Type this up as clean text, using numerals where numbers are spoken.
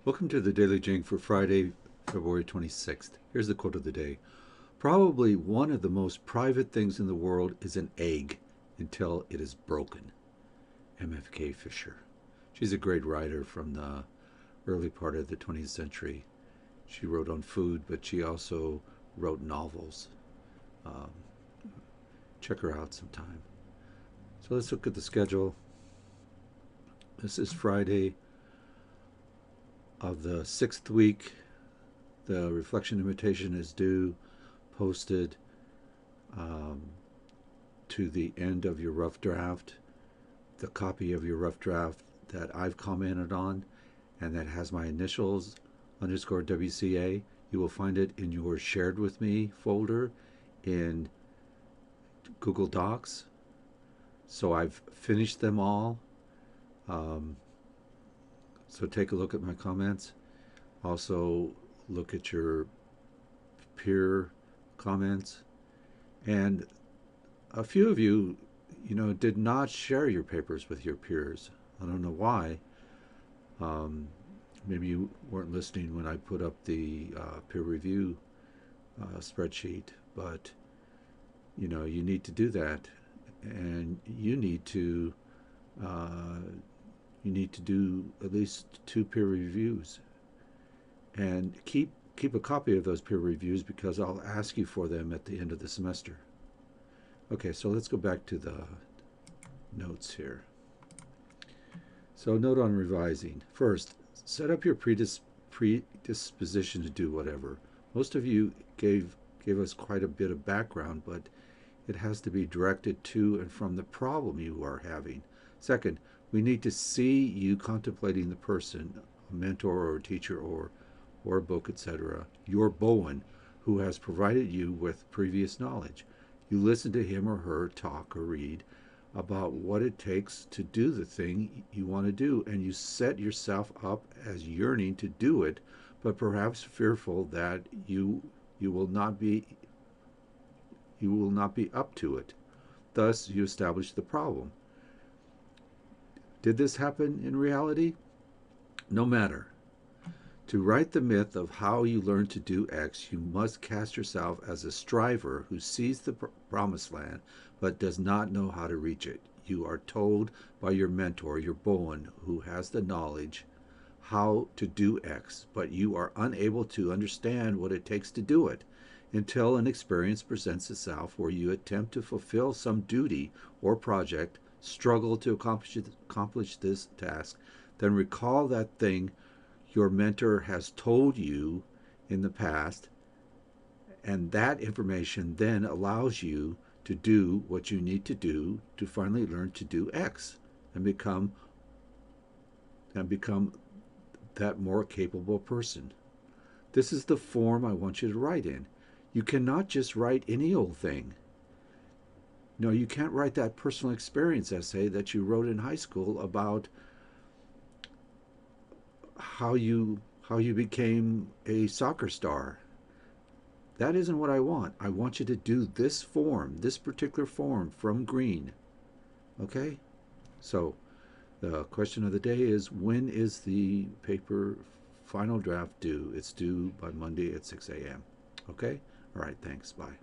Welcome to the Daily Jing for Friday, February 26th. Here's the quote of the day. Probably one of the most private things in the world is an egg until it is broken. MFK Fisher. She's a great writer from the early part of the 20th century. She wrote on food, but she also wrote novels. Um, Check her out sometime. So let's look at the schedule. This is Friday of the 6th week. The reflection invitation is due, posted um, to the end of your rough draft. The copy of your rough draft that I've commented on and that has my initials _WCA, you will find it in your shared with me folder in Google Docs. So I've finished them all. So take a look at my comments. Also look at your peer comments. And a few of you, did not share your papers with your peers. I don't know why. Maybe you weren't listening when I put up the peer review spreadsheet, but you need to do that, and you need to do at least 2 peer reviews, and keep a copy of those peer reviews because I'll ask you for them at the end of the semester. Okay, so let's go back to the notes here. So note on revising. First, set up your predisposition to do whatever. Most of you gave us quite a bit of background, but it has to be directed to and from the problem you are having. Second, we need to see you contemplating the person, a mentor or a teacher or a book, etc., your Bowen, who has provided you with previous knowledge. You listen to him or her talk or read about what it takes to do the thing you want to do, and you set yourself up as yearning to do it, but perhaps fearful that you will not be up to it. Thus, you establish the problem. Did this happen in reality? No matter. To write the myth of how you learn to do X, you must cast yourself as a striver who sees the promised land but does not know how to reach it. You are told by your mentor, your Bowen, who has the knowledge how to do X, but you are unable to understand what it takes to do it until an experience presents itself where you attempt to fulfill some duty or project, struggle to accomplish this task, then recall that thing your mentor has told you in the past, and that information then allows you to do what you need to do to finally learn to do X and become that more capable person. This is the form I want you to write in. You cannot just write any old thing. No, you can't write that personal experience essay that you wrote in high school about how you became a soccer star. That isn't what I want. I want you to do this form, this particular form from Green. Okay? So the question of the day is, when is the paper final draft due? It's due by Monday at 6 a.m. Okay? All right, thanks. Bye.